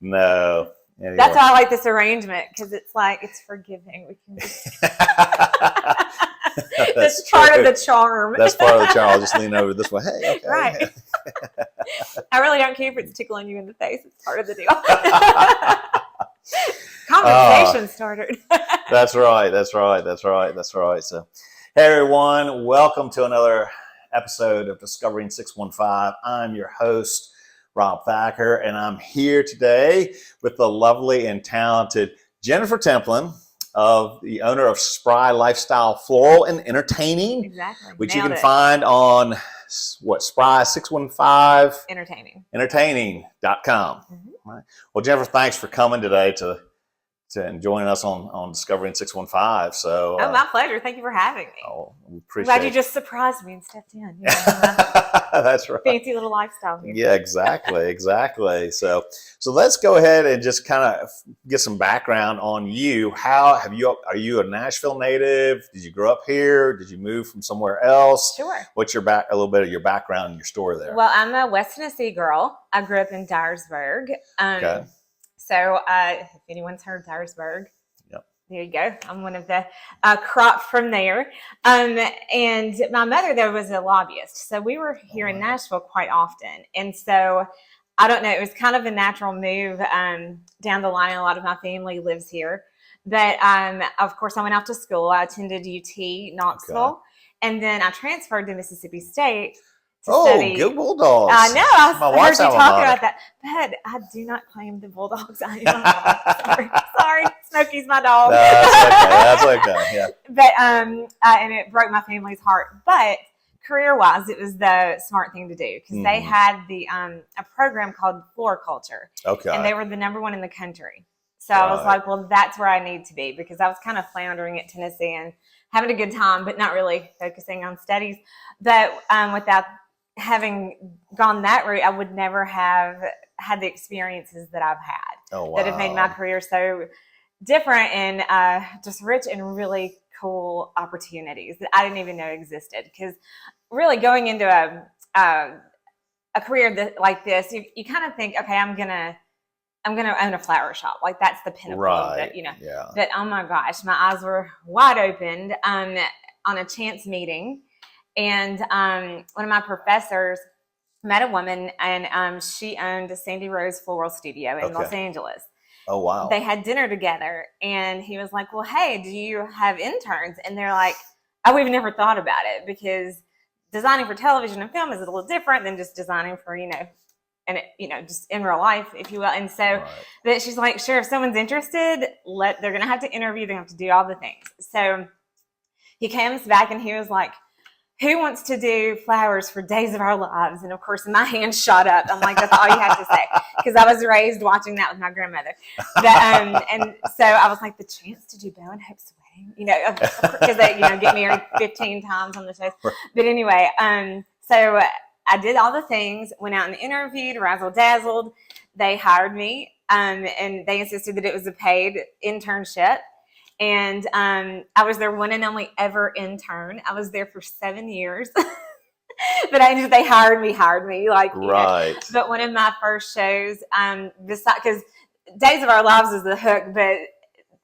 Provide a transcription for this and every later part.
No. Anyway. That's why I like this arrangement, because it's like, it's forgiving. We can just... That's part of the charm. That's part of the charm. I'll just lean over this way. Hey, okay. Right. I really don't care if it's tickling you in the face. It's part of the deal. Conversation started. That's right. So, hey everyone, welcome to another episode of Discovering 615. I'm your host, Rob Thacker, and I'm here today with the lovely and talented Jennifer Templin, the owner of Spry Lifestyle Floral and Entertaining, exactly, which you can find on Spry615 Entertaining.com. Mm-hmm. Right. Well, Jennifer, thanks for coming today and joining us on Discovering 615. So, my pleasure. Thank you for having me. We appreciate. Glad you just surprised me and stepped in. You know, that's right. Fancy little lifestyle here. Yeah, exactly. So let's go ahead and just kind of get some background on you. Are you a Nashville native? Did you grow up here? Did you move from somewhere else? Sure. What's a little bit of your background and your story there? Well, I'm a West Tennessee girl. I grew up in Dyersburg. Okay. So if anyone's heard Dyersburg, yep. There you go. I'm one of the crop from there. And my mother, though, was a lobbyist. So we were here in Nashville quite often. And so, I don't know, it was kind of a natural move down the line. A lot of my family lives here. But, of course, I went off to school. I attended UT Knoxville. Okay. And then I transferred to Mississippi State. Study. Good Bulldogs. I know. I heard you talking about that. But I do not claim the Bulldogs. I am sorry. Smokey's my dog. No, that's okay. Yeah. But and it broke my family's heart. But career-wise, it was the smart thing to do, because they had a program called Floriculture. Okay. And they were the number one in the country. So I was like, well, that's where I need to be, because I was kind of floundering at Tennessee and having a good time, but not really focusing on studies. But without having gone that route, I would never have had the experiences that I've had that have made my career so different and just rich in really cool opportunities that I didn't even know existed. Because really going into a career like this, you kind of think, okay, I'm gonna own a flower shop. Like, that's the pinnacle of it, you know. Yeah. But oh my gosh, my eyes were wide opened on a chance meeting. And one of my professors met a woman, and she owned a Sandy Rose Floral Studio in Los Angeles. Oh, wow. They had dinner together, and he was like, well, hey, do you have interns? And they're like, oh, we've never thought about it, because designing for television and film is a little different than just designing for, just in real life, if you will. And so that she's like, sure, if someone's interested, they're going to have to interview. They have to do all the things. So he comes back, and he was like, who wants to do flowers for Days of Our Lives? And of course, my hand shot up. I'm like, that's all you have to say, because I was raised watching that with my grandmother. And so I was like, the chance to do Bow and Hope's wedding, because they, get married 15 times on the show. But anyway, so I did all the things, went out and interviewed, razzle dazzled. They hired me, and they insisted that it was a paid internship. And I was their one and only ever intern. I was there for 7 years. But they hired me. Right. But one of my first shows, because Days of Our Lives is the hook, but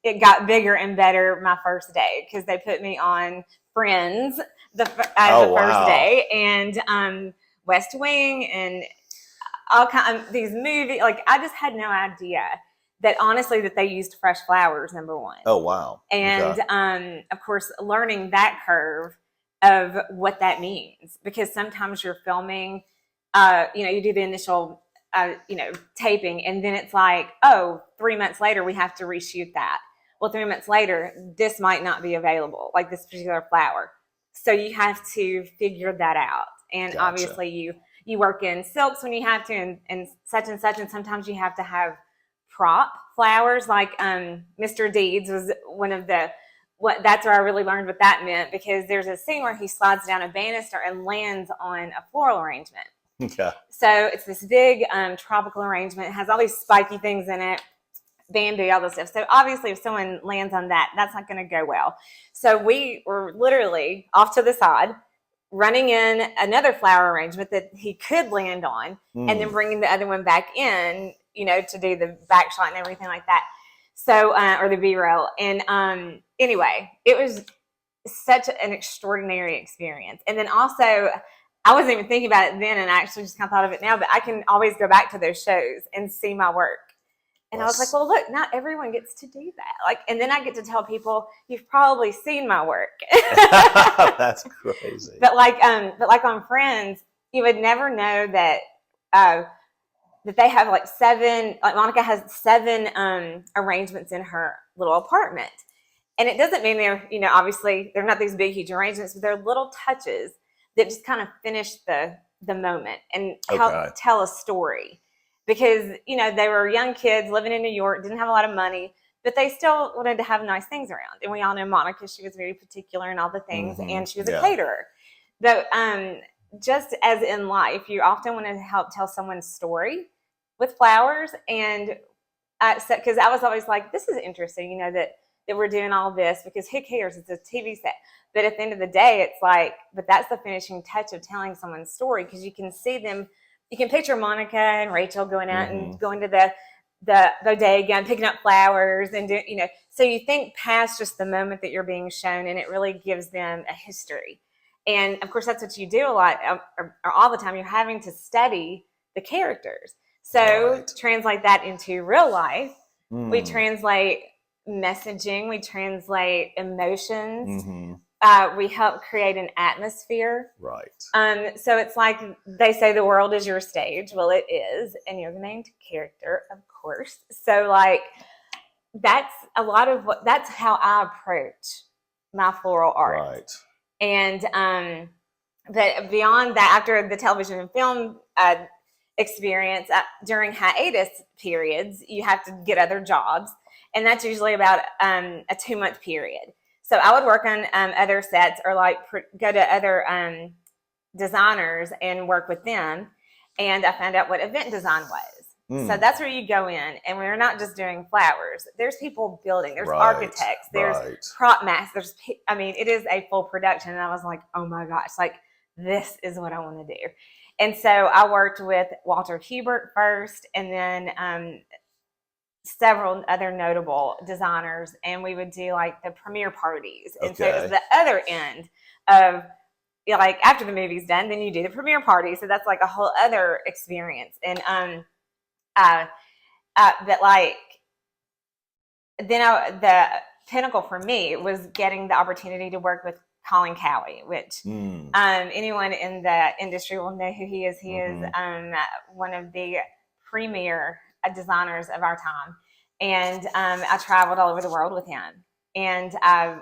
it got bigger and better my first day, because they put me on Friends the first day, and West Wing, and all kinds of these movies. Like, I just had no idea that honestly that they used fresh flowers, number one. Oh, wow. And of course, learning that curve of what that means, because sometimes you're filming, you do the initial, taping, and then it's like, 3 months later, we have to reshoot that. Well, 3 months later, this might not be available, like this particular flower. So you have to figure that out. And obviously you work in silks when you have to, and such, and sometimes you have to have prop flowers, like Mr. Deeds was one of that's where I really learned what that meant, because there's a scene where he slides down a banister and lands on a floral arrangement. Okay. So it's this big tropical arrangement. It has all these spiky things in it. bamboo, all this stuff. So obviously, if someone lands on that, that's not going to go well. So we were literally off to the side, running in another flower arrangement that he could land on, and then bringing the other one back in, to do the back shot and everything like that. So, or the B-roll. And anyway, it was such an extraordinary experience. And then also, I wasn't even thinking about it then, and I actually just kind of thought of it now, but I can always go back to those shows and see my work. And I was like, well, look, not everyone gets to do that. And then I get to tell people, you've probably seen my work. That's crazy. But on Friends, you would never know that that they have Monica has 7 arrangements in her little apartment. And it doesn't mean they're, obviously they're not these big, huge arrangements, but they're little touches that just kind of finish the moment and help tell a story. Because, they were young kids living in New York, didn't have a lot of money, but they still wanted to have nice things around. And we all know Monica, she was very particular in all the things, and she was a caterer. But just as in life, you often want to help tell someone's story with flowers. And because I was always like, this is interesting, that we're doing all this, because who cares? It's a TV set. But at the end of the day, it's like, but that's the finishing touch of telling someone's story, because you can see them. You can picture Monica and Rachel going out and going to the bodega and picking up flowers and so you think past just the moment that you're being shown, and it really gives them a history. And of course, that's what you do a lot or all the time. You're having to study the characters. So translate that into real life. We translate messaging. We translate emotions. We help create an atmosphere. Right. So it's like they say the world is your stage. Well, it is. And you're the main character, of course. So that's a lot of that's how I approach my floral art. Right. And but beyond that, after the television and film experience, during hiatus periods, you have to get other jobs. And that's usually about a 2-month period. So I would work on other sets, or go to other designers and work with them. And I found out what event design was. So that's where you go in, and we're not just doing flowers. There's people building. There's architects. There's prop masters. It is a full production. And I was like, oh my gosh, this is what I want to do. And so I worked with Walter Hubert first, and then several other notable designers, and we would do the premiere parties. And so it was the other end of after the movie's done, then you do the premiere party. So that's a whole other experience. And the pinnacle for me was getting the opportunity to work with Colin Cowie, which anyone in the industry will know who he is. He is one of the premier designers of our time. And I traveled all over the world with him. And I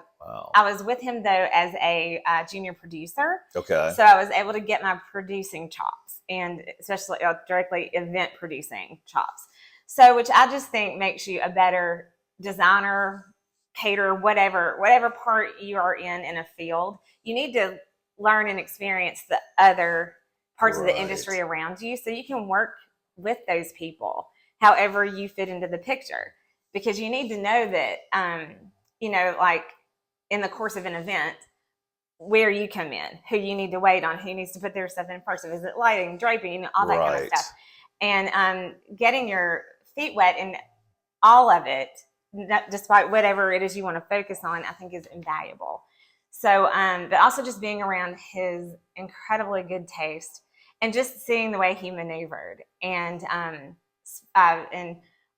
was with him, though, as a junior producer. Okay. So I was able to get my producing chops, and especially directly event producing chops. So, which I just think makes you a better designer, caterer, whatever part you are in a field. You need to learn and experience the other parts of the industry around you, so you can work with those people however you fit into the picture. Because you need to know that, in the course of an event, where you come in, who you need to wait on, who needs to put their stuff in first, is it lighting, draping, all that kind of stuff. And getting your feet wet in all of it, despite whatever it is you want to focus on, I think is invaluable. So, but also just being around his incredibly good taste, and just seeing the way he maneuvered and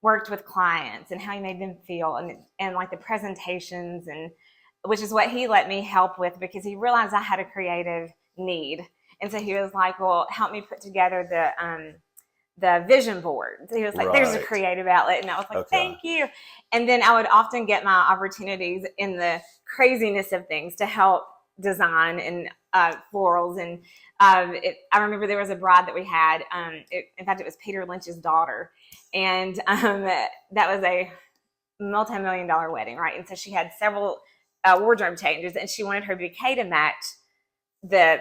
worked with clients, and how he made them feel, and the presentations, and which is what he let me help with, because he realized I had a creative need. And so he was like, well, help me put together the vision board. So he was like, there's a creative outlet. And I was like, thank you. And then I would often get my opportunities in the craziness of things to help design and florals. And I remember there was a bride that we had. In fact, it was Peter Lynch's daughter. And that was a multi-million-dollar wedding, right? And so she had several wardrobe changes, and she wanted her bouquet to match the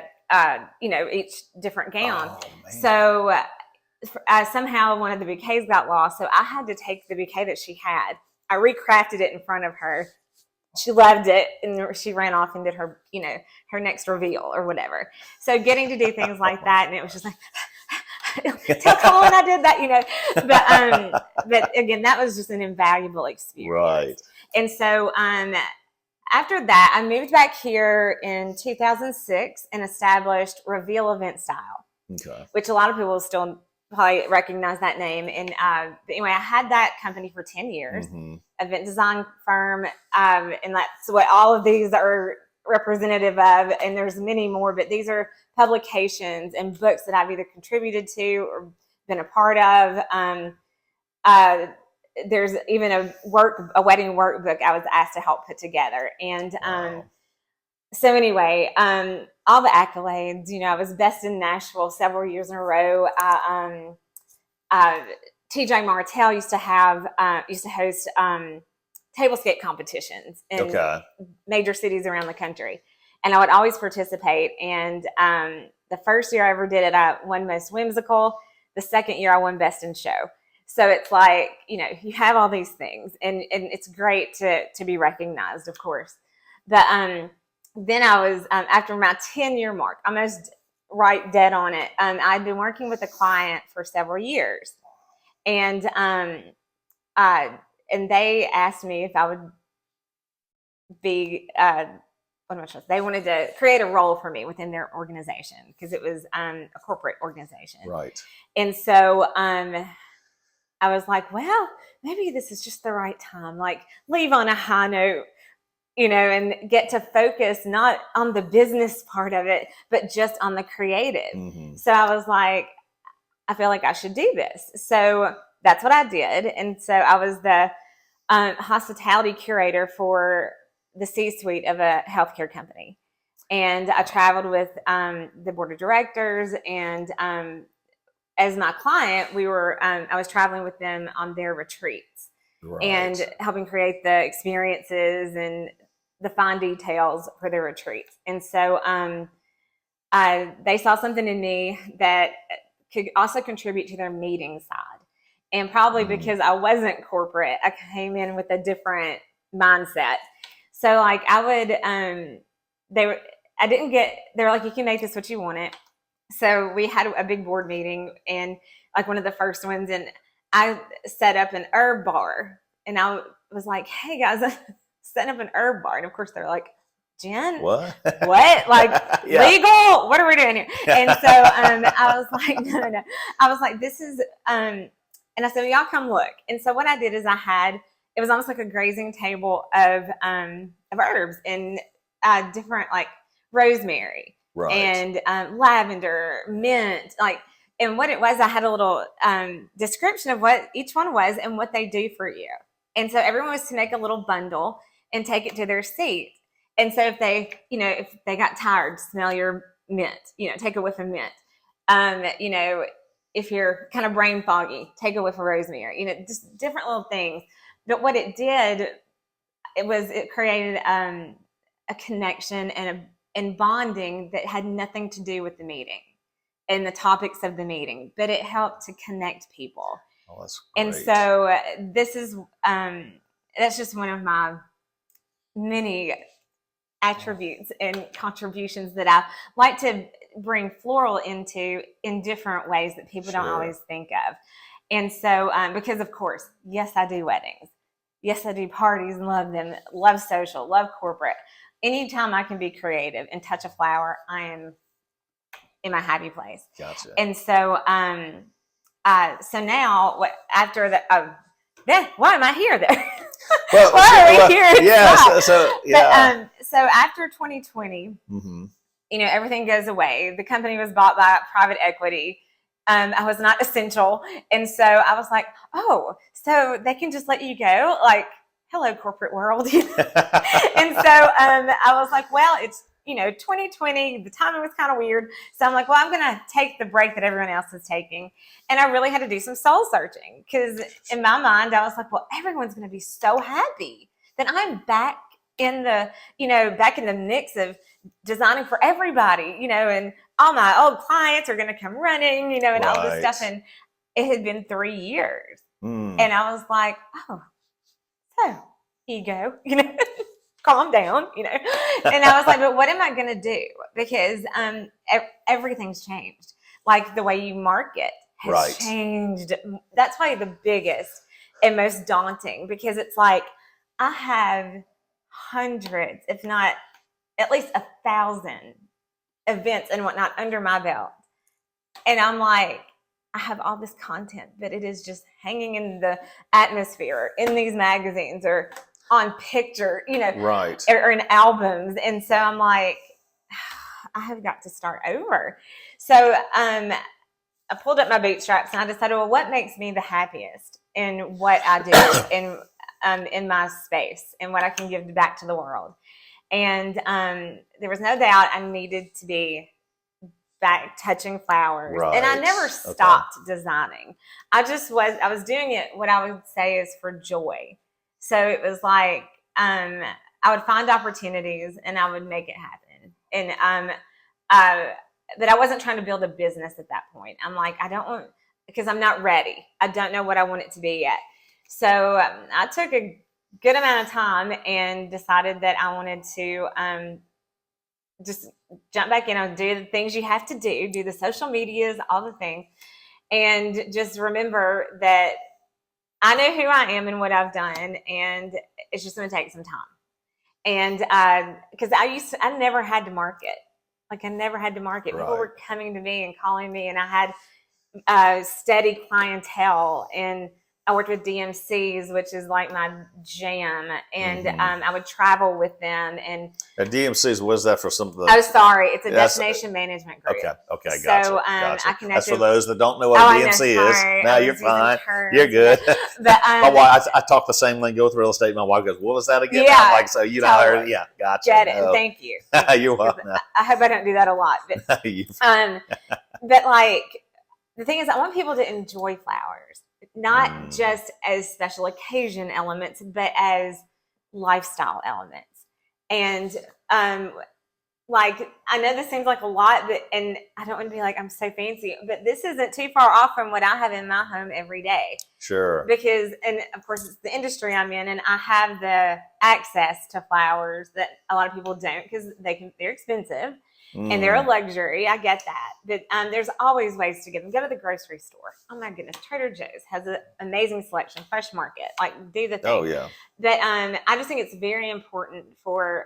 each different gown. So somehow one of the bouquets got lost. So I had to take the bouquet that she had. I recrafted it in front of her. She loved it, and she ran off and did her, her next reveal or whatever. So getting to do things like that, and it was just like, tell Colin I did that, But again, that was just an invaluable experience. Right. And so after that, I moved back here in 2006 and established Reveal Event Style, which a lot of people still probably recognize that name. And but anyway, I had that company for 10 years, event design firm, and that's what all of these are representative of. And there's many more, but these are publications and books that I've either contributed to or been a part of. There's even a wedding workbook I was asked to help put together. And so anyway, all the accolades, I was best in Nashville several years in a row. TJ Martell used to host tablescape competitions in major cities around the country. And I would always participate. And the first year I ever did it, I won Most Whimsical. The second year I won Best in Show. So it's like, you have all these things, and it's great to be recognized, of course. But then I was, after my 10-year mark, almost right dead on it, I'd been working with a client for several years. And they asked me if I would be, they wanted to create a role for me within their organization, because it was a corporate organization. Right. And so I was like, well, maybe this is just the right time. Like, leave on a high note, and get to focus not on the business part of it, but just on the creative. So I was like, I feel like I should do this. So that's what I did. And so I was the hospitality curator for the C-suite of a healthcare company. And I traveled with the board of directors, and as my client, I was traveling with them on their retreats, and helping create the experiences and the fine details for their retreats. And so they saw something in me that could also contribute to their meeting side. And probably because I wasn't corporate, I came in with a different mindset. So like they were like, you can make this what you want it. So we had a big board meeting, and like one of the first ones, and I set up an herb bar, and I was like, hey guys, I set up an herb bar. And of course they're like, Jen, what? Like legal? What are we doing here? And so I was like, no. I was like, this is, and I said, well, y'all come look. And so what I did is it was almost like a grazing table of herbs and different, like rosemary. Right. And lavender, mint, and what it was, I had a little description of what each one was and what they do for you. And so everyone was to make a little bundle and take it to their seat. And so if they got tired, smell your mint, take a whiff of mint. If you're kind of brain foggy, take a whiff of rosemary, just different little things. But what it did, it created a connection and bonding that had nothing to do with the meeting and the topics of the meeting, but it helped to connect people. Oh, that's great. And so this is, that's just one of my many attributes and contributions that I like to bring floral into in different ways that people don't always think of. And so, because of course, yes, I do weddings. Yes, I do parties and love them, love social, love corporate. Anytime I can be creative and touch a flower, I am in my happy place. Gotcha. And so, so now, after that, why am I here there? Well, why are we here? Yeah. But, so after 2020, everything goes away. The company was bought by private equity. I was not essential, and so I was like, oh, so they can just let you go, like, hello, corporate world. And so I was like, well, it's 2020, the timing was kind of weird. So I'm like, well, I'm going to take the break that everyone else is taking. And I really had to do some soul searching, because in my mind, I was like, well, everyone's going to be so happy that I'm back in the, back in the mix of designing for everybody, and all my old clients are going to come running, and all this stuff. And it had been 3 years. Mm. And I was like, oh, so here you go, calm down, And I was like, but what am I going to do? Because everything's changed. Like the way you market has changed. That's probably the biggest and most daunting, because it's like I have hundreds, if not at least 1,000 events and whatnot under my belt. And I'm like, I have all this content, but it is just hanging in the atmosphere in these magazines or on picture, or in albums. And so I'm like, I have got to start over. So I pulled up my bootstraps and I decided, well, what makes me the happiest in what I do in my space and what I can give back to the world. And there was no doubt I needed to be back touching flowers. Right. And I never stopped designing. I was doing it, what I would say is for joy. So it was like, I would find opportunities and I would make it happen. And, but I wasn't trying to build a business at that point. I'm like, because I'm not ready. I don't know what I want it to be yet. So I took a good amount of time and decided that I wanted to, just jump back in and do the things you have to do the social medias, all the things. And just remember that I know who I am and what I've done, and it's just going to take some time. And because I never had to market. Like, I never had to market. People were coming to me and calling me, and I had steady clientele, and I worked with DMCs, which is like my jam, and I would travel with them. And DMCs, what is that for? Something? Oh, sorry, it's a destination management group. Okay, gotcha. So I connected. That's for with, those that don't know what a DMC is. No, you're fine. You're good. But, my wife, I talk the same lingo with real estate. My wife goes, "What was that again?" Yeah, I'm like, so you know, totally. Yeah, gotcha. Get it. And thank you. You're welcome. I hope I don't do that a lot, but but like the thing is, I want people to enjoy flowers. Not just as special occasion elements, but as lifestyle elements. And like, I know this seems like a lot, and I don't want to be like, I'm so fancy, but this isn't too far off from what I have in my home every day. Sure. Because, and of course, it's the industry I'm in, and I have the access to flowers that a lot of people don't, because they're expensive. And they're a luxury. I get that. But there's always ways to get them. Go to the grocery store. Oh, my goodness. Trader Joe's has an amazing selection. Fresh Market. Like, do the thing. Oh, yeah. But I just think it's very important for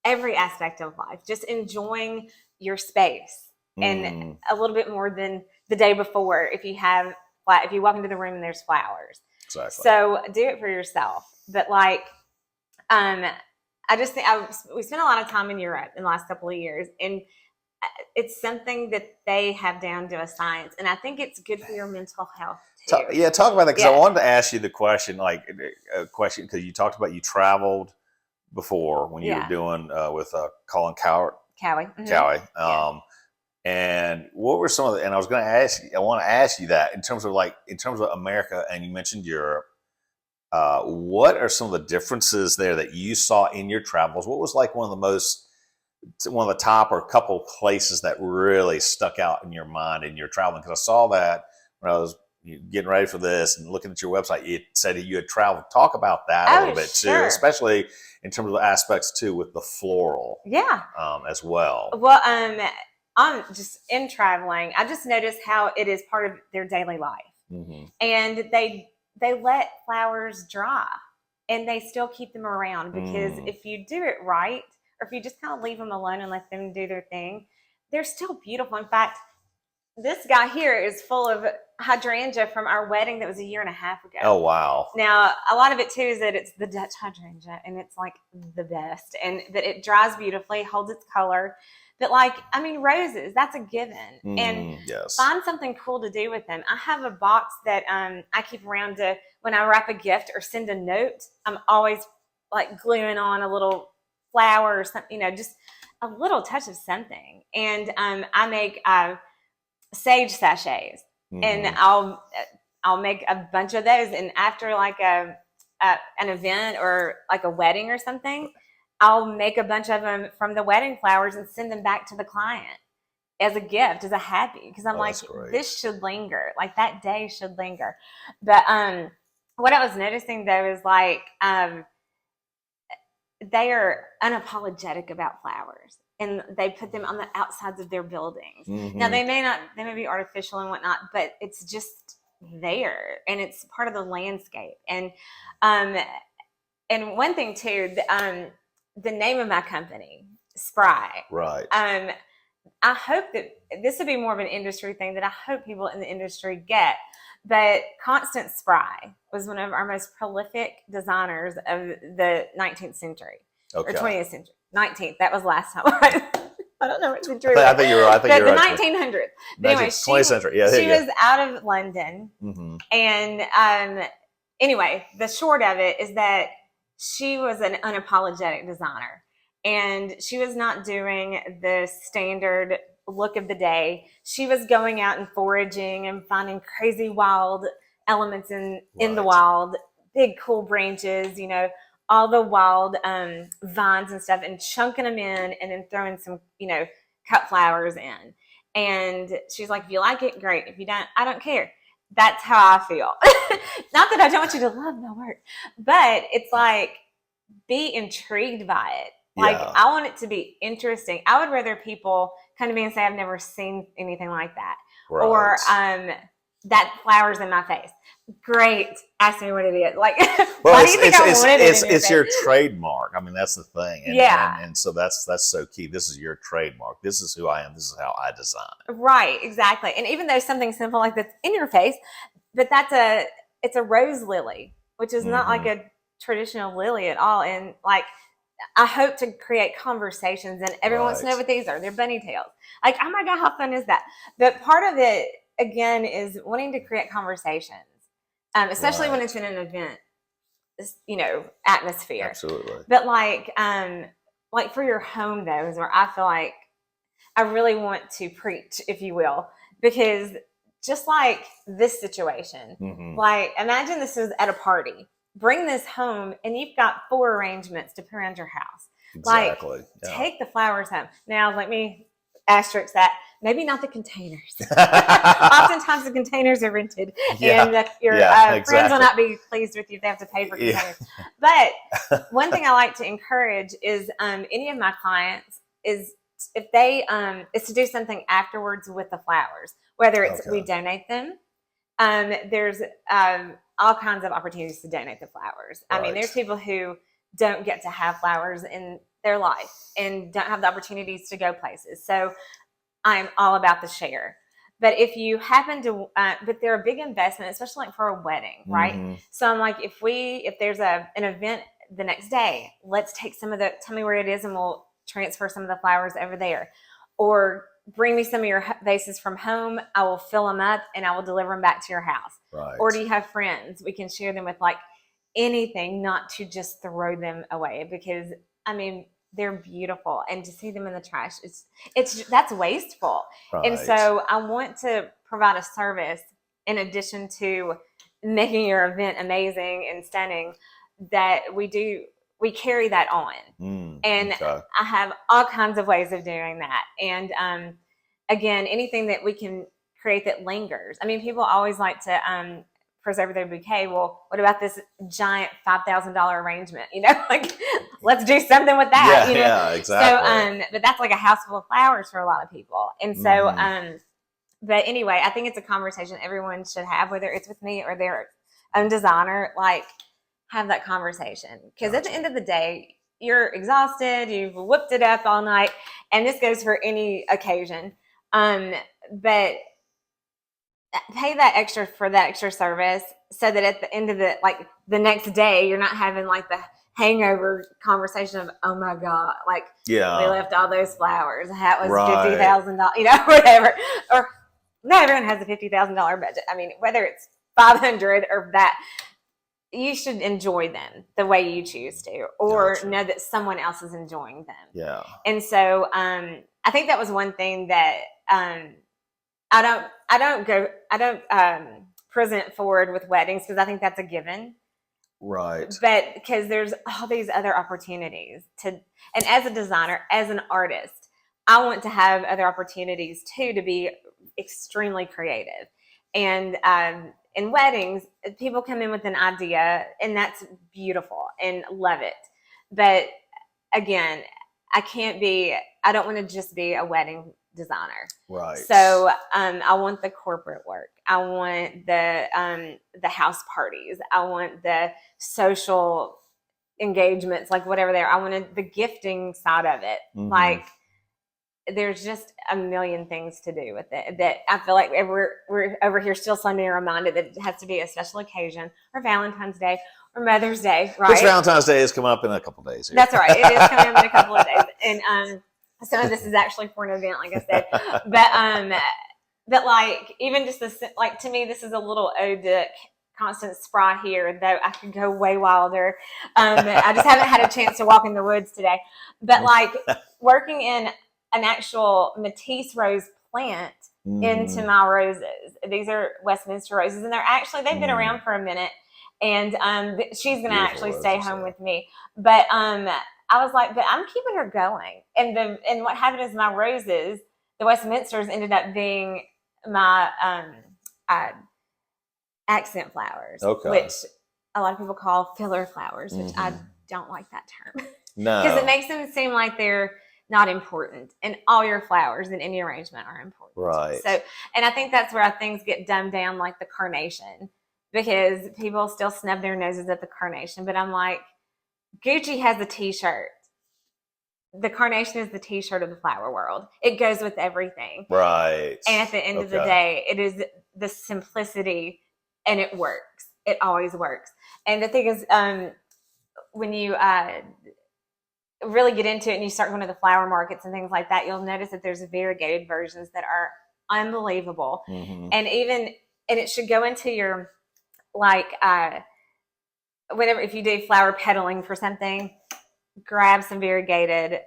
every aspect of life. Just enjoying your space. And a little bit more than the day before if you walk into the room and there's flowers. Exactly. So do it for yourself. But, like, I just think we spent a lot of time in Europe in the last couple of years, and it's something that they have down to a science, and I think it's good for your mental health too. Talk about that, because I wanted to ask you the question, because you talked about you traveled before when you were doing with Colin Cowie. Cowie. And what were some of the? And I was going to ask you. I want to ask you that in terms of America, and you mentioned Europe. What are some of the differences there that you saw in your travels? What was like one of the top or a couple places that really stuck out in your mind in your traveling? Because I saw that when I was getting ready for this and looking at your website, it said that you had traveled. Talk about that a little bit too, especially in terms of the aspects too with the floral, as well. Well, I'm just in traveling. I just noticed how it is part of their daily life, and they let flowers dry and they still keep them around, because if you do it right, or if you just kind of leave them alone and let them do their thing, they're still beautiful. In fact, this guy here is full of hydrangea from our wedding that was a year and a half ago. Oh, wow. Now, a lot of it too is that it's the Dutch hydrangea, and it's like the best, and that it dries beautifully, holds its color. But roses, that's a given. And find something cool to do with them. I have a box that I keep around to when I wrap a gift or send a note. I'm always like gluing on a little flower or something, just a little touch of something. And I make sage sachets, and I'll make a bunch of those. And after like an event or like a wedding or something, I'll make a bunch of them from the wedding flowers and send them back to the client. as a gift, as a happy, because I'm like, that's great. this should linger. Like that day should linger. But what I was noticing though is like they are unapologetic about flowers, and they put them on the outsides of their buildings. Now they may be artificial and whatnot, but it's just there, and it's part of the landscape. And one thing too, the name of my company, Spry. Right. I hope that this would be more of an industry thing that I hope people in the industry get. But Constance Spry was one of our most prolific designers of the 19th century or 20th century. 19th. That was last time. I don't know what century. I think you're right. The 1900s. But anyway, 20th century. Yeah, she was out of London, and anyway, the short of it is that she was an unapologetic designer, and she was not doing the standard look of the day. She was going out and foraging and finding crazy wild elements in the wild, big cool branches, you know, all the wild vines and stuff, and chunking them in, and then throwing some, you know, cut flowers in. And she's like, if you like it, great. If you don't, I don't care. That's how I feel. Not that I don't want you to love my work, but it's like, be intrigued by it. Like, I want it to be interesting. I would rather people come to me and say, I've never seen anything like that. Right. Or that flower's in my face. Great. Ask me what it is. Like, well, why do you think I wanted it in your face? It's your trademark. I mean, that's the thing. And, and so that's so key. This is your trademark. This is who I am. This is how I design. Right. Exactly. And even though something simple like that's in your face, but it's a rose lily, which is not like a traditional lily at all. And like, I hope to create conversations, and everyone wants to know what these are. They're bunny tails. Like, oh my God, how fun is that? But part of it, again, is wanting to create conversations, especially when it's in an event, you know, atmosphere. Absolutely. But like for your home, though, is where I feel like I really want to preach, if you will, because just like this situation, like imagine this is at a party. Bring this home, and you've got 4 arrangements to put around your house. Exactly. Like, take the flowers home. Now, let me asterisk that. Maybe not the containers. Oftentimes, the containers are rented, and your friends will not be pleased with you if they have to pay for containers. But one thing I like to encourage is any of my clients is if they is to do something afterwards with the flowers, whether it's we donate them. There's all kinds of opportunities to donate the flowers. I mean, there's people who don't get to have flowers in their life and don't have the opportunities to go places. So I'm all about the share. But if you happen to, but they're a big investment, especially like for a wedding, right? So I'm like, if there's an event the next day, let's take tell me where it is, and we'll transfer some of the flowers over there. Or bring me some of your vases from home. I will fill them up, and I will deliver them back to your house. Right. Or do you have friends? We can share them with like anything, not to just throw them away, because I mean, they're beautiful, and to see them in the trash, that's wasteful. Right. And so I want to provide a service in addition to making your event amazing and stunning, that we carry that on. And I have all kinds of ways of doing that. And again, anything that we can create that lingers. I mean, people always like to preserve their bouquet. Well, what about this giant $5,000 arrangement? You know, like, let's do something with that. Yeah, you know? Yeah, exactly. So, but that's like a house full of flowers for a lot of people. And so, but anyway, I think it's a conversation everyone should have, whether it's with me or their own designer. Like, have that conversation, because at the end of the day, you're exhausted, you've whipped it up all night, and this goes for any occasion. But pay that extra for that extra service, so that at the end of the next day, you're not having like the hangover conversation of, oh my God, like we left all those flowers. That was $50,000, you know, whatever. Or not everyone has a $50,000 budget. I mean, whether it's 500 or that, you should enjoy them the way you choose to, or know that someone else is enjoying them. Yeah. And so I think that was one thing that I don't present forward with weddings, because I think that's a given. Right. But because there's all these other opportunities and as a designer, as an artist, I want to have other opportunities too to be extremely creative. And in weddings, people come in with an idea, and that's beautiful and love it. But again, I don't want to just be a wedding designer. Right. So I want the corporate work. I want the house parties. I want the social engagements, like whatever they are. I wanted the gifting side of it. Mm-hmm. Like, there's just a million things to do with it that I feel like we're over here still Sunday reminded that it has to be a special occasion, or Valentine's Day, or Mother's Day, right? Which Valentine's Day is coming up in a couple of days here. That's right. It is coming up in a couple of days. And some of this is actually for an event, like I said. But like, even just this, like, to me, this is a little ode to Constant Spry here, though I could go way wilder. I just haven't had a chance to walk in the woods today. But like, working in an actual Matisse rose plant into my roses. These are Westminster roses, and they've been around for a minute. And she's going to actually stay home with me. But I was like, but I'm keeping her going. And what happened is my roses, the Westminsters, ended up being my accent flowers, which a lot of people call filler flowers, which I don't like that term. No. Because it makes them seem like they're not important. And all your flowers in any arrangement are important. Right. So, and I think that's where things get dumbed down, like the carnation. Because people still snub their noses at the carnation. But I'm like, Gucci has a t-shirt. The carnation is the t-shirt of the flower world. It goes with everything. Right. And at the end of the day, it is the simplicity, and it works. It always works. And the thing is, when you really get into it and you start going to the flower markets and things like that, you'll notice that there's variegated versions that are unbelievable. And it should go into your, like, if you do flower pedaling for something, grab some variegated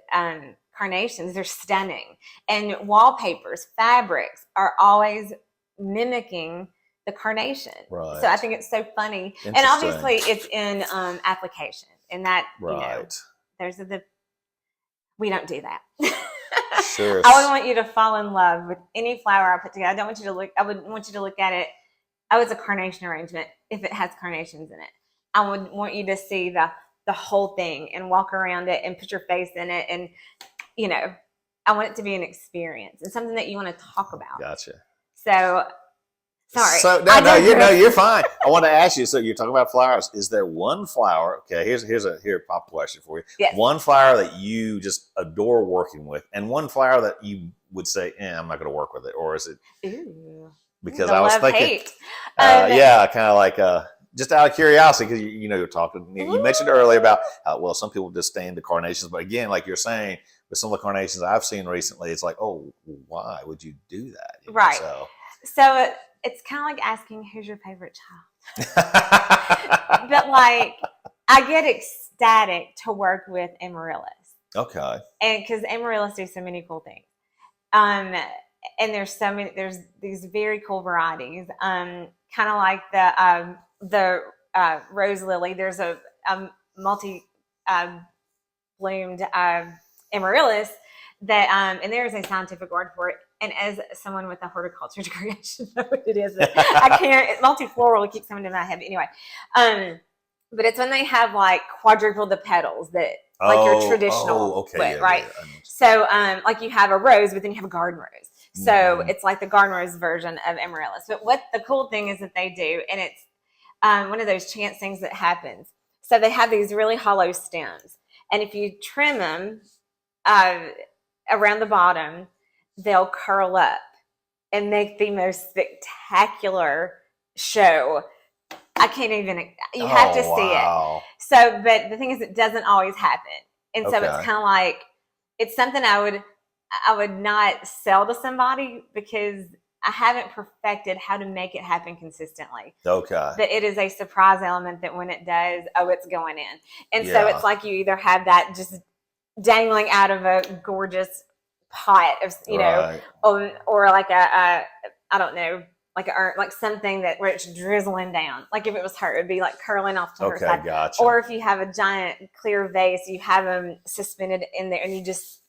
carnations. They're stunning. And wallpapers, fabrics are always mimicking the carnation. Right. So I think it's so funny. And obviously it's in application. And that, we don't do that. Sure. I would want you to fall in love with any flower I put together. I would want you to look at it. Oh, it's a carnation arrangement if it has carnations in it. I would want you to see the whole thing and walk around it and put your face in it. And, I want it to be an experience and something that you want to talk about. Gotcha. So, sorry. So, you're fine. I want to ask you, so you're talking about flowers. Is there one flower? Okay, here's a pop question for you. Yes. One flower that you just adore working with, and one flower that you would say, I'm not going to work with it. Or is it? Ooh. Because I was thinking, kind of like just out of curiosity, because you're talking. You mentioned earlier about some people just stay into carnations, but again, like you're saying, with some of the carnations I've seen recently, it's like, oh, why would you do that? Right. So it's kind of like asking, who's your favorite child? But like, I get ecstatic to work with amaryllis. Okay. And because amaryllis do so many cool things. And there's these very cool varieties. Kind of like the rose lily. There's a multi bloomed amaryllis that and there is a scientific word for it. And as someone with a horticulture degree, I should know what it is. I can't. Multifloral keeps coming to my head. But anyway, but it's when they have like quadruple the petals that like your traditional right? Yeah. So like you have a rose, but then you have a garden rose. So it's like the garden rose version of amaryllis. But what the cool thing is that they do, and it's one of those chance things that happens. So they have these really hollow stems, and if you trim them around the bottom, they'll curl up and make the most spectacular show. I can't even, you have to see it. So, but the thing is, it doesn't always happen. And so it's kind of like, it's something I would not sell to somebody because I haven't perfected how to make it happen consistently. Okay. But it is a surprise element that when it does, it's going in. And so it's like you either have that just dangling out of a gorgeous pot of, or like I don't know, like something that where it's drizzling down. Like if it was her, it'd be like curling off to her side. Gotcha. Or if you have a giant clear vase, you have them suspended in there, and you just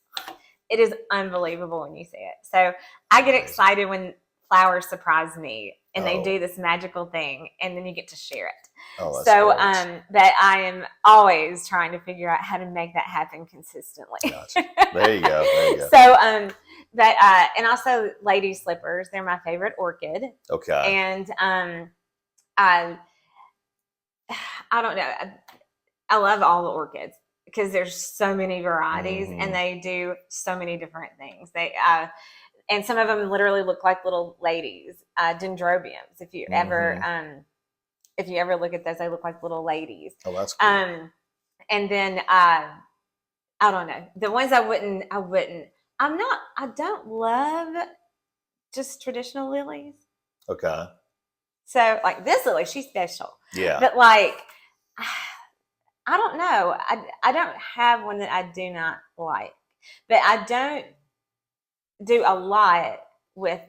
it is unbelievable when you see it. So I get excited when flowers surprise me and they do this magical thing, and then you get to share it. Oh, that's so, great. but I am always trying to figure out how to make that happen consistently. Gotcha. There you go. There you go. So, but and also lady slippers. They're my favorite orchid. Okay. And I don't know. I love all the orchids because there's so many varieties, and they do so many different things. They and some of them literally look like little ladies. Dendrobiums, if you ever look at those, they look like little ladies. Oh, that's cool. And then I don't know, the ones I don't love just traditional lilies. Okay. So like this lily, she's special. Yeah. But like, I don't know. I don't have one that I do not like, but I don't do a lot with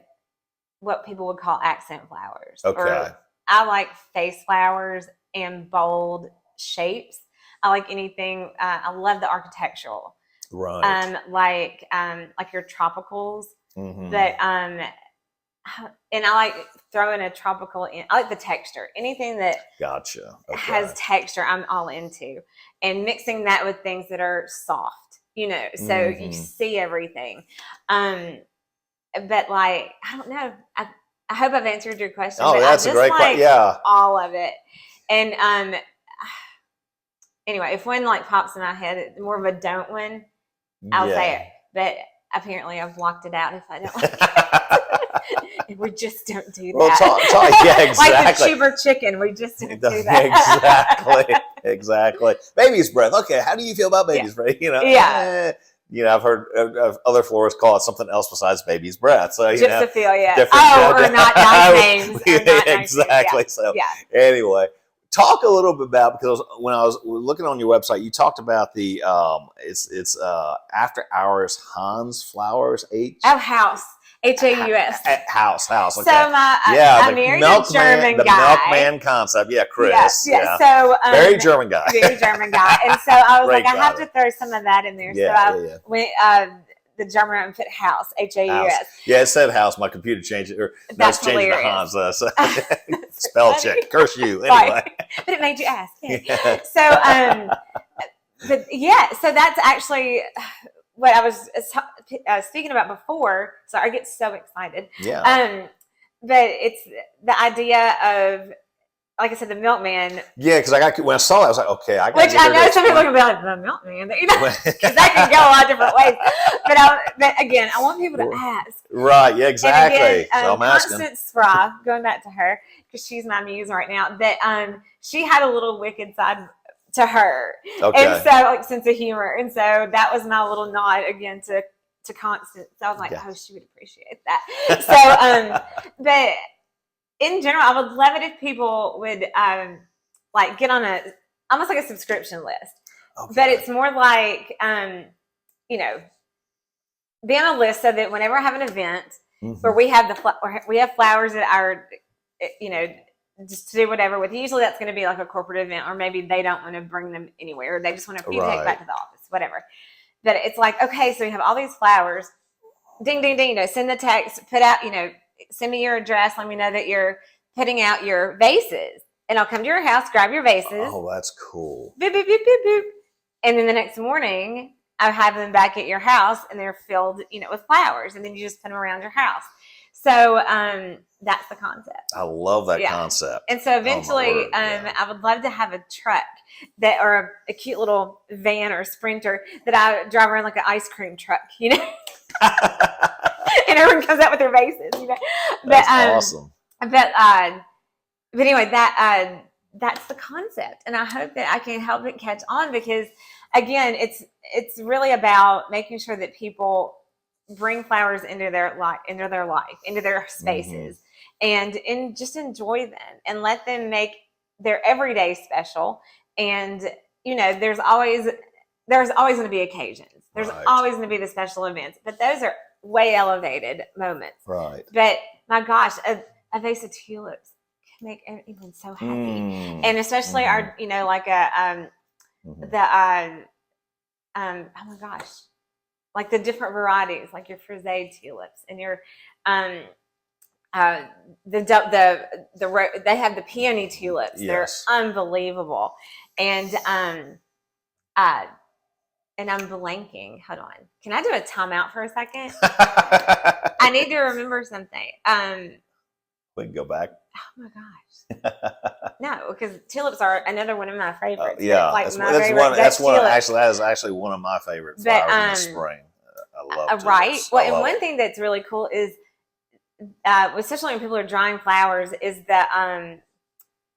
what people would call accent flowers. Okay. Or I like face flowers and bold shapes. I like anything. I love the architectural. Right. Like your tropicals. But and I like throwing a tropical in. I like the texture. Anything that Gotcha. Okay. has texture, I'm all into. And mixing that with things that are soft, so you see everything. But like, I don't know. I hope I've answered your question. Oh, but that's a great question. Yeah. All of it. And anyway, if one like pops in my head, more of a don't one, I'll say it. But apparently I've blocked it out if I don't like it. We just don't do that. Well, yeah, exactly. Like the tuber chicken, we just don't do that. Exactly. Baby's breath. Okay, how do you feel about baby's breath? I've heard of other florists call it something else besides baby's breath. So Gypsophilia. Or not nice names. Exactly. So anyway, talk a little bit about, because when I was looking on your website, you talked about the it's After Hours Haus Flowers. Haus. Haus. Haus. Okay. So I married a German guy. The Milkman Concept. Yeah, Chris. Yeah. So very German guy. Very German guy. And so I was Great like, I have to throw some of that in there. Went the German and put Haus. Haus. Yeah, it said Haus. My computer changed it, or that's changed it to hilarious. Hans. Spell check. Curse you. Anyway. But it made you ask. Yeah. So so that's actually what I was speaking about before. So I get so excited. Yeah. But it's the idea of, like I said, the Milkman. Yeah, because when I saw that, I was like, okay, I got. Which I know some people are gonna be like, the Milkman, because that can go a lot of different ways. But again, I want people to ask. Right. Yeah. Exactly. And again, so I'm asking. Constance Spry, going back to her, because she's my muse right now. That she had a little wicked side to her, and so like sense of humor, and so that was my little nod again to Constance. So I was like, oh, she would appreciate that. So, but in general, I would love it if people would like get on almost like a subscription list. But it's more like be on a list so that whenever I have an event where we have flowers that are just to do whatever with. Usually that's going to be like a corporate event, or maybe they don't want to bring them anywhere, or they just want to take back to the office, whatever. But it's like, okay, so you have all these flowers, ding, ding, ding, send the text, put out, send me your address, let me know that you're putting out your vases, and I'll come to your house, grab your vases. Oh, that's cool. Boop, boop, boop, boop, boop. And then the next morning, I have them back at your house, and they're filled, with flowers, and then you just put them around your house. So that's the concept. I love that concept. And so eventually, I would love to have a truck or a cute little van or sprinter that I drive around like an ice cream truck, and everyone comes out with their vases, That's awesome. But anyway, that's the concept, and I hope that I can help it catch on, because again, it's really about making sure that people bring flowers into their life, into their spaces, and just enjoy them and let them make their everyday special. And there's always going to be occasions. There's always going to be the special events, but those are way elevated moments. Right. But my gosh, a vase of tulips can make everyone so happy, and especially our, oh my gosh. like the different varieties, like your frisee tulips and your they have the peony tulips. Yes. They're unbelievable, and I'm blanking. Hold on, can I do a timeout for a second? I need to remember something. We can go back. Oh my gosh. No, because tulips are another one of my favorites. Yeah, like that's one. That is actually one of my favorite flowers in the spring. I love tulips. Right. Well, and one thing that's really cool is, especially when people are drying flowers, is that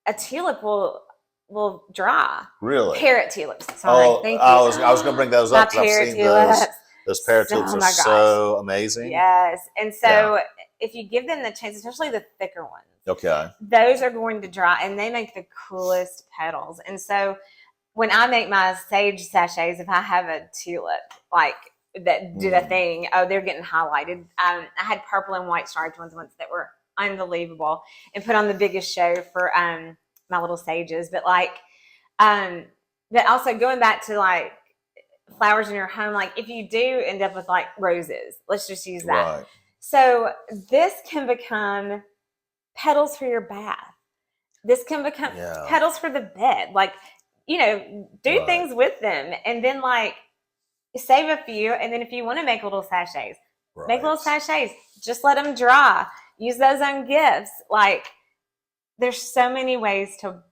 a tulip will dry. Really? Parrot tulips. Sorry, thank you. I was going to bring those up because I've seen tulips. Those parrot tulips are so amazing. Yes, and so if you give them the chance, especially the thicker ones, okay, those are going to dry, and they make the coolest petals. And so when I make my sage sachets, if I have a tulip like that did a thing, they're getting highlighted. I had purple and white striped ones once that were unbelievable, and put on the biggest show for my little sages. But but also going back to like flowers in your home, like if you do end up with like roses, let's just use that. Right. So this can become petals for your bath. This can become petals for the bed. Like, do things with them, and then like save a few, and then if you want to make little sachets, make little sachets. Just let them dry. Use those on gifts. Like, there's so many ways to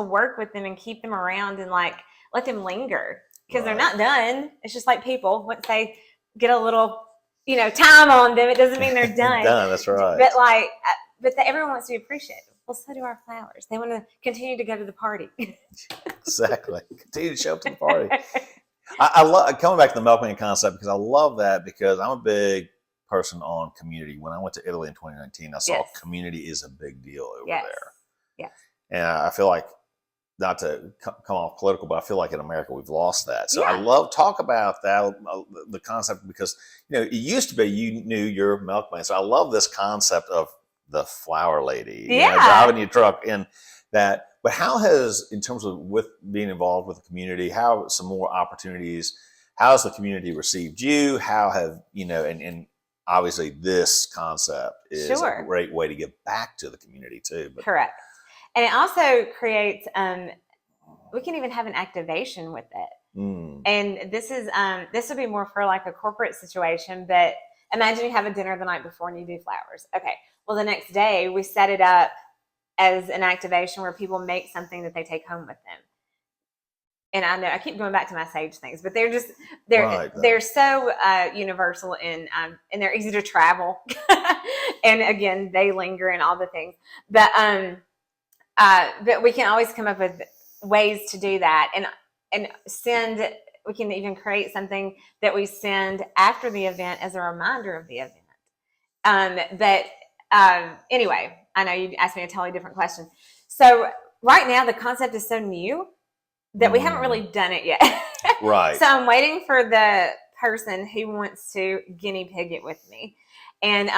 work with them and keep them around and like let them linger, because they're not done. It's just like people, once they get a little time on them, it doesn't mean they're done. That's right. But everyone wants to be appreciated. Well, so do our flowers. They want to continue to go to the party. Exactly. Continue to show up to the party. I love coming back to the Milkman Concept, because I love that, because I'm a big person on community. When I went to Italy in 2019, I saw community is a big deal over there. Yes. And I feel like, not to come off political, but I feel like in America we've lost that. So I love talk about that, the concept, because it used to be you knew your milkman. So I love this concept of the flower lady, driving your truck in that. But how has, in terms of with being involved with the community, how some more opportunities? How has the community received you? How have and obviously this concept is a great way to give back to the community too. But, correct. And it also creates, we can even have an activation with it. And this would be more for like a corporate situation, but imagine you have a dinner the night before and you do flowers. Okay. Well, the next day we set it up as an activation where people make something that they take home with them. And I know I keep going back to my sage things, but they're so universal, and they're easy to travel. And again, they linger and all the things, but we can always come up with ways to do that, and send. We can even create something that we send after the event as a reminder of the event. Anyway, I know you asked me a totally different question. So right now the concept is so new that we haven't really done it yet. Right. So I'm waiting for the person who wants to guinea pig it with me, and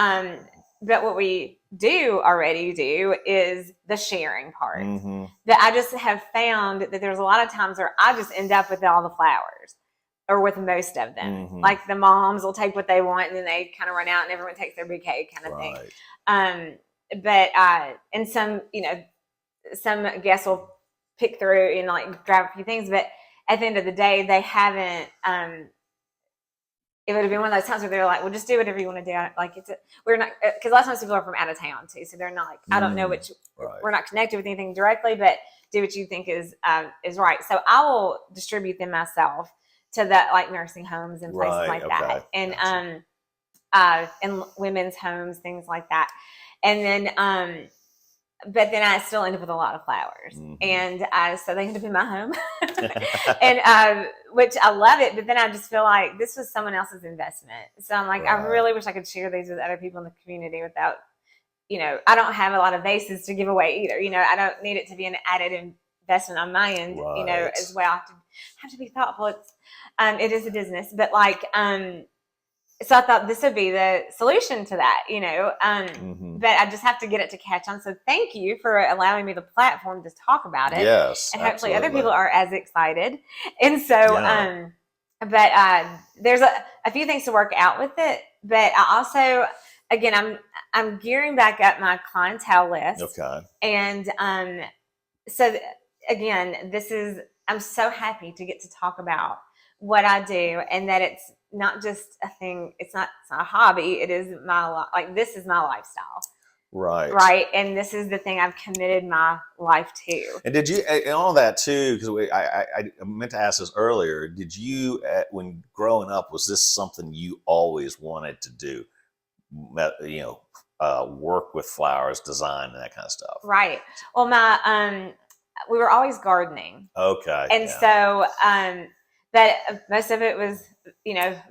but what we already do is the sharing part. That I just have found that there's a lot of times where I just end up with all the flowers, or with most of them. Like the moms will take what they want, and then they kind of run out and everyone takes their bouquet kind of thing. And some guests will pick through and like grab a few things, but at the end of the day, they haven't, it would have been one of those times where they're like, well, just do whatever you want to do. Like we're not, because a lot of times people are from out of town too. So they're not like, I don't know we're not connected with anything directly, but do what you think is right. So I will distribute them myself to that, like nursing homes and places like that. And, and women's homes, things like that. And then, but then I still end up with a lot of flowers, and so they end up in my home, and which I love it. But then I just feel like this was someone else's investment. So I'm like, I really wish I could share these with other people in the community without, I don't have a lot of vases to give away either. I don't need it to be an added investment on my end, as well. I have to be thoughtful. It is a business, but like, so I thought this would be the solution to that, but I just have to get it to catch on. So thank you for allowing me the platform to talk about it. Yes. And hopefully other people are as excited. And so, but there's a few things to work out with it. But I also, again, I'm gearing back up my clientele list. Okay. And so again, I'm so happy to get to talk about what I do, and that it's not just a thing. It's not a hobby. It is this is my lifestyle. Right. Right. And this is the thing I've committed my life to. And did you, and all that too, because I meant to ask this earlier, did you, when growing up, was this something you always wanted to do? Work with flowers, design, and that kind of stuff? Right. Well, we were always gardening. Okay. And so, but most of it was,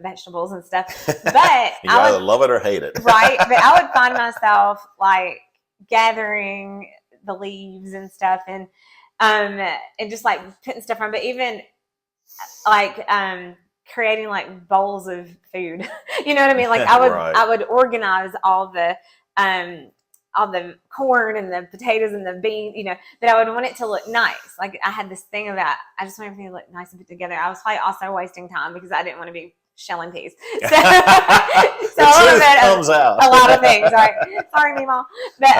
vegetables and stuff. But you either love it or hate it. Right. But I would find myself like gathering the leaves and stuff, and just like putting stuff on, but even like creating like bowls of food. You know what I mean? Like I would organize all the corn and the potatoes and the beans, but I would want it to look nice. Like I had this thing about, I just want everything to look nice and put together. I was probably also wasting time because I didn't want to be shelling peas. So, so comes out. A lot of things. Right? Sorry, Meemaw. But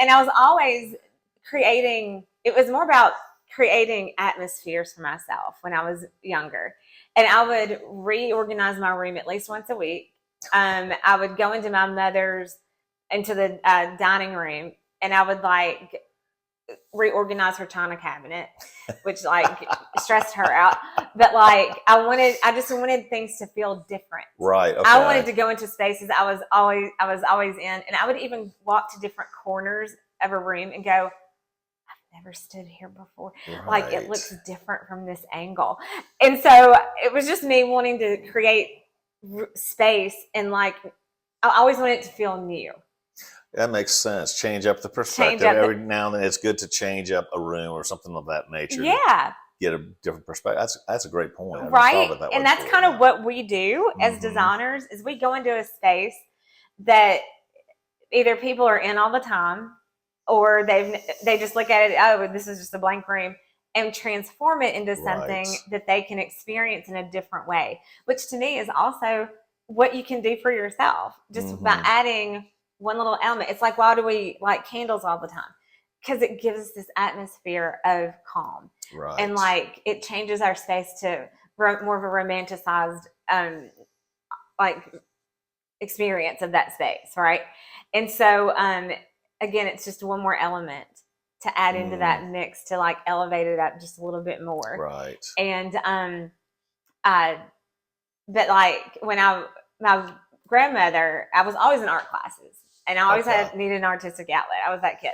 and I was always creating. It was more about creating atmospheres for myself when I was younger, and I would reorganize my room at least once a week. I would go into my mother's into the dining room, and I would like reorganize her china cabinet, which like stressed her out. But like I just wanted things to feel different. Right. Okay. I wanted to go into spaces I was always in, and I would even walk to different corners of a room and go, I've never stood here before. Right. Like it looks different from this angle. And so it was just me wanting to create space, and like I always wanted it to feel new. That makes sense. Change up the perspective. Every now and then it's good to change up a room or something of that nature. Yeah. Get a different perspective. That's a great point. Right. And that's kind of what we do as designers is we go into a space that either people are in all the time, or they just look at it, oh, this is just a blank room, and transform it into something that they can experience in a different way, which to me is also what you can do for yourself just by adding one little element. It's like, why do we light candles all the time? Because it gives us this atmosphere of calm. Right. And like it changes our space to more of a romanticized like experience of that space, right? And so again, it's just one more element to add into that mix to like elevate it up just a little bit more. Right. And but like when my grandmother, I was always in art classes, and I always needed an artistic outlet. I was that kid.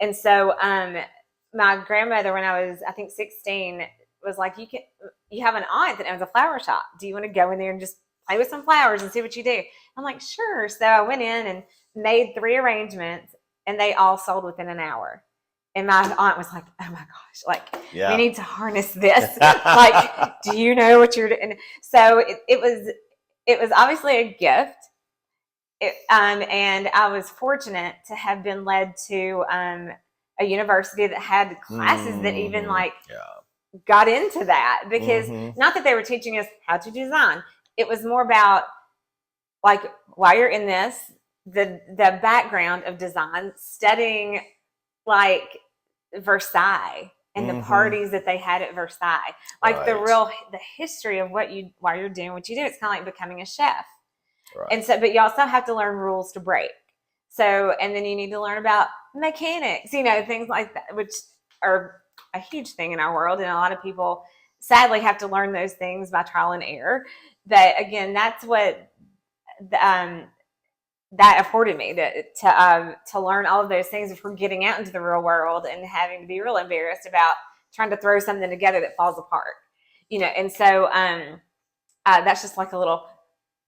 And so my grandmother, when I was, I think 16, was like, you have an aunt that owns a flower shop. Do you want to go in there and just play with some flowers and see what you do? I'm like, sure. So I went in and made 3 arrangements, and they all sold within an hour. And my aunt was like, oh my gosh, like we need to harness this. Like, do you know what you're doing? So it was obviously a gift. And I was fortunate to have been led to a university that had classes that even got into that, because not that they were teaching us how to design. It was more about like, while you're in this, the background of design, studying like Versailles and the parties that they had at Versailles, like the history of why you're doing what you do. It's kind of like becoming a chef. Right. And so, but you also have to learn rules to break. So, and then you need to learn about mechanics, things like that, which are a huge thing in our world. And a lot of people sadly have to learn those things by trial and error. But again, that's what that afforded me to learn all of those things before getting out into the real world and having to be real embarrassed about trying to throw something together that falls apart, And so that's just like a little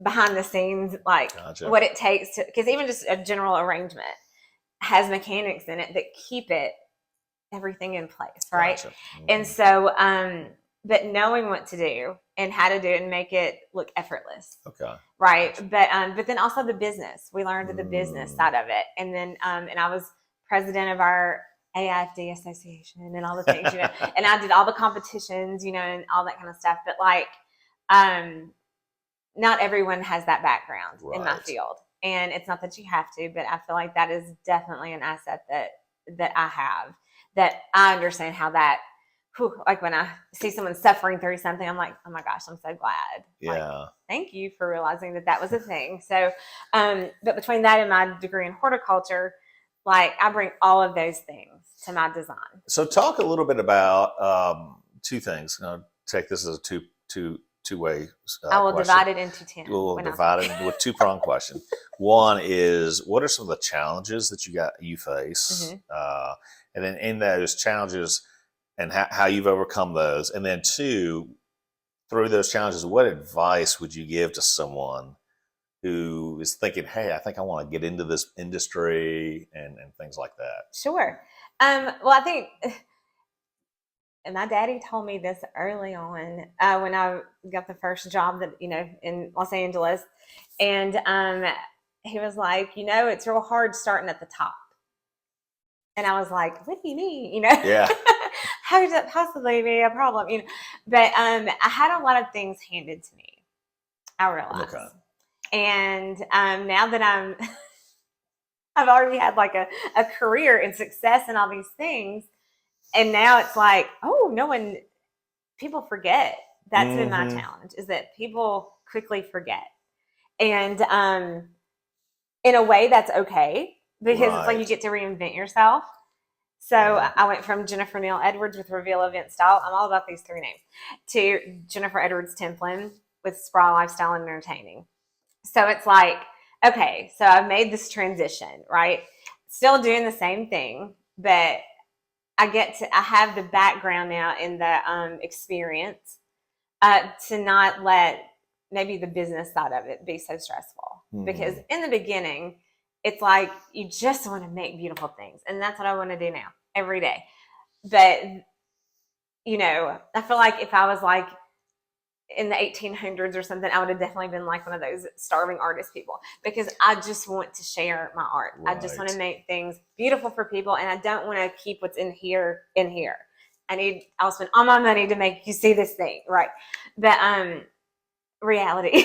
behind the scenes, like what it takes to, because even just a general arrangement has mechanics in it that keep everything in place, right? Gotcha. And so, but knowing what to do and how to do it and make it look effortless. Okay. Right. Gotcha. But then also the business. We learned the business side of it. And then and I was president of our AIFD association and all the things, and I did all the competitions, and all that kind of stuff. But like not everyone has that background in my Right. field. And it's not that you have to, but I feel like that is definitely an asset that I have, that I understand how that, like when I see someone suffering through something, I'm like, oh my gosh, I'm so glad. Yeah. Like, thank you for realizing that was a thing. So, but between that and my degree in horticulture, like I bring all of those things to my design. So talk a little bit about two things. Take this as a two-way I will question. divide it into 10. We'll divide it with two-pronged question. One is, what are some of the challenges that you face? And then in those challenges and how you've overcome those. And then two, through those challenges, what advice would you give to someone who is thinking, hey, I think I want to get into this industry and things like that? Sure. Well, I think, and my daddy told me this early on when I got the first job that, in Los Angeles. And he was like, it's real hard starting at the top. And I was like, what do you mean? Yeah. How could that possibly be a problem? But I had a lot of things handed to me, I realized. Okay. And now that I've already had like a career and success and all these things. And now it's like, people forget. That's been my challenge, is that people quickly forget. And in a way that's okay, because it's like you get to reinvent yourself. So I went from Jennifer Edwards with Reveal Event Style. I'm all about these three names, to Jennifer Edwards Templin with Spry Lifestyle Entertaining. So it's like, okay, so I've made this transition, right? Still doing the same thing, but I have the background now in the experience to not let maybe the business side of it be so stressful. Because in the beginning, it's like you just want to make beautiful things. And that's what I want to do now every day. But, I feel like if I was like in the 1800s or something, I would have definitely been like one of those starving artist people, because I just want to share my art. Right. I just want to make things beautiful for people. And I don't want to keep what's in here. I'll spend all my money to make you see this thing. Right. But, reality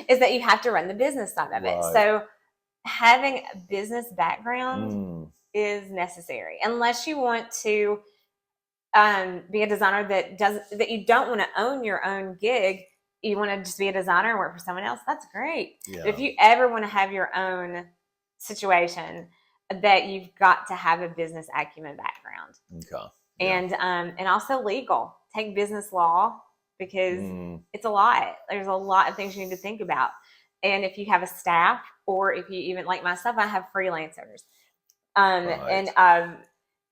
is that you have to run the business side of it. So having a business background is necessary, unless you want to be a designer that you don't want to own your own gig. You want to just be a designer and work for someone else. That's great. Yeah. But if you ever want to have your own situation, that you've got to have a business acumen background. Okay. Yeah. And also legal. Take business law, because it's a lot. There's a lot of things you need to think about. And if you have a staff, or if you even, like myself, I have freelancers.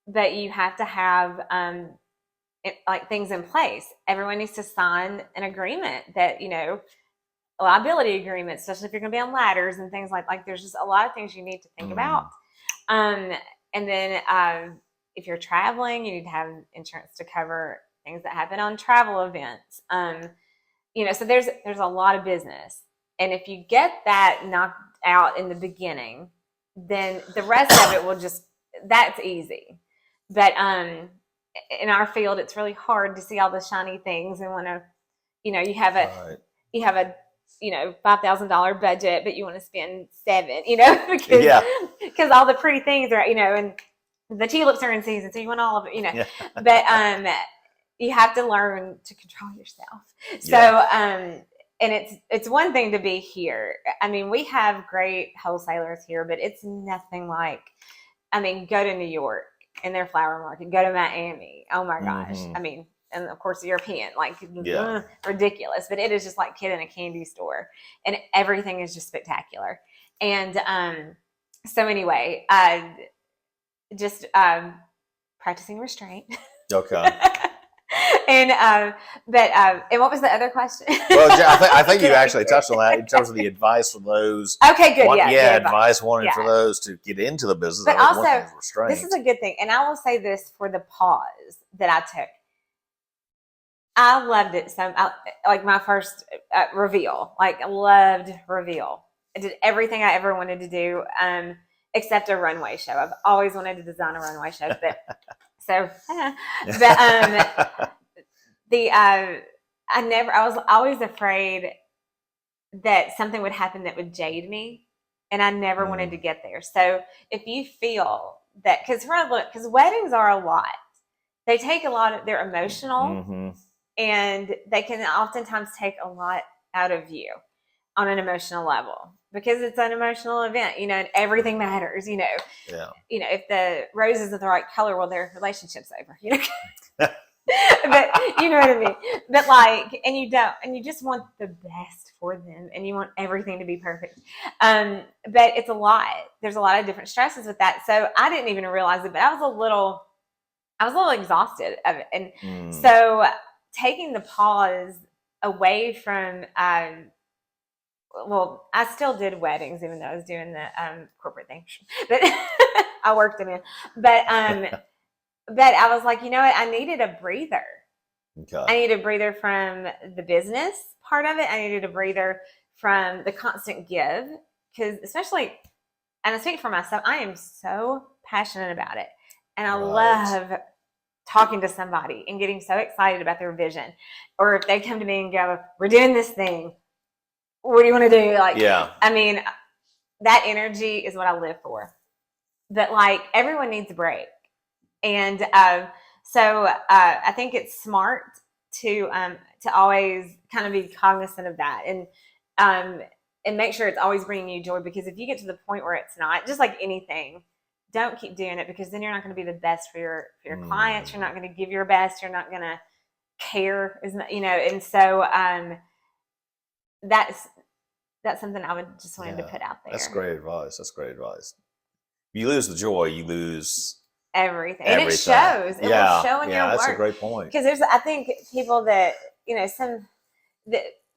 But you have to have like things in place. Everyone needs to sign an agreement that, a liability agreement, especially if you're going to be on ladders and things like there's just a lot of things you need to think about. And then if you're traveling, you need to have insurance to cover things that happen on travel events. So there's a lot of business. And if you get that knocked out in the beginning, then the rest of it that's easy. But in our field, it's really hard to see all the shiny things and want to, you have a $5,000 budget, but you want to spend $7,000, because all the pretty things are, and the tulips are in season, so you want all of it, Yeah. But you have to learn to control yourself. So, and it's one thing to be here. I mean, we have great wholesalers here, but it's nothing like, go to New York in their flower market, go to Miami. Oh my gosh. And of course, European, ridiculous, but it is just like kid in a candy store, and everything is just spectacular. And so anyway, just practicing restraint. Okay. And and what was the other question? Well, I think you actually touched on that in terms of the advice for those. Okay, good. Advice wanting for those to get into the business. But also, this is a good thing, and I will say this for the pause that I took. I loved it. So, like my first reveal, I loved Reveal. I did everything I ever wanted to do, except a runway show. I've always wanted to design a runway show, but I I was always afraid that something would happen that would jade me, and I never wanted to get there. So if you feel that, because weddings are a lot, they take a lot of, they're emotional, and they can oftentimes take a lot out of you on an emotional level, because it's an emotional event, and everything matters, Yeah. If the rose is the right color, well, their relationship's over, But you know what I mean? But and you just want the best for them, and you want everything to be perfect. But it's a lot. There's a lot of different stresses with that. So I didn't even realize it, but I was a little exhausted of it. And so taking the pause away from, well, I still did weddings, even though I was doing the corporate thing, but I worked them in. But I was like, you know what? I needed a breather. Okay. I needed a breather from the business part of it. I needed a breather from the constant give, because especially, and I speak for myself, I am so passionate about it. And I love talking to somebody and getting so excited about their vision. Or if they come to me and go, we're doing this thing, what do you want to do? I mean, that energy is what I live for. But everyone needs a break. And so I think it's smart to always kind of be cognizant of that, and make sure it's always bringing you joy. Because if you get to the point where it's not, just like anything, don't keep doing it, because then you're not going to be the best for your clients. You're not going to give your best. You're not going to care, And so that's something I would just wanted to put out there. That's great advice. You lose the joy, you lose everything. And it shows. It will show in your work. That's a great point. Because I think people that,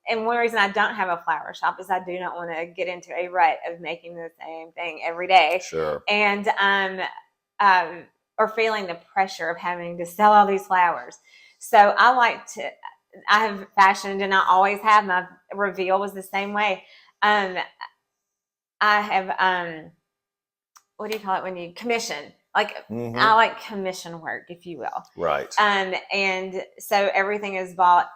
and one reason I don't have a flower shop is I do not want to get into a rut of making the same thing every day. Sure. And, or feeling the pressure of having to sell all these flowers. So I have fashioned, and I always have. My reveal was the same way. I have, what do you call it when you commission? I like commission work, if you will. Right. And so everything is bought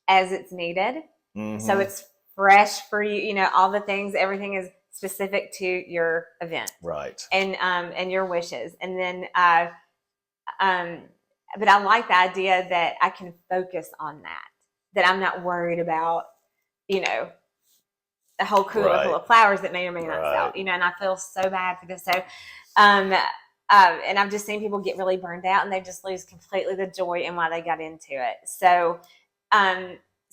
as it's needed. So it's fresh for you, all the things, everything is specific to your event. Right. And your wishes. And then, but I like the idea that I can focus on that I'm not worried about, the whole cooler full of flowers that may or may not sell, and I feel so bad for this. So, and I've just seen people get really burned out, and they just lose completely the joy in why they got into it. So,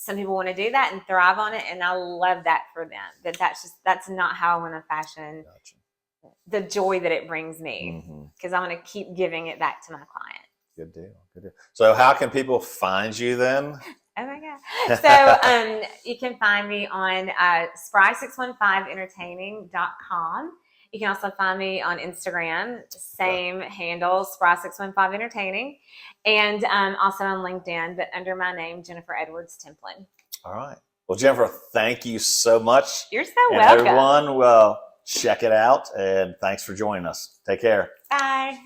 some people want to do that and thrive on it, and I love that for them. But that's not how I want to fashion the joy that it brings me, because I want to keep giving it back to my client. Good deal. So how can people find you then? Oh my God. So you can find me on Spry615entertaining.com. You can also find me on Instagram, same handle, Spry615 Entertaining, and also on LinkedIn, but under my name, Jennifer Edwards Templin. All right. Well, Jennifer, thank you so much. You're so welcome. Everyone, well, check it out, and thanks for joining us. Take care. Bye.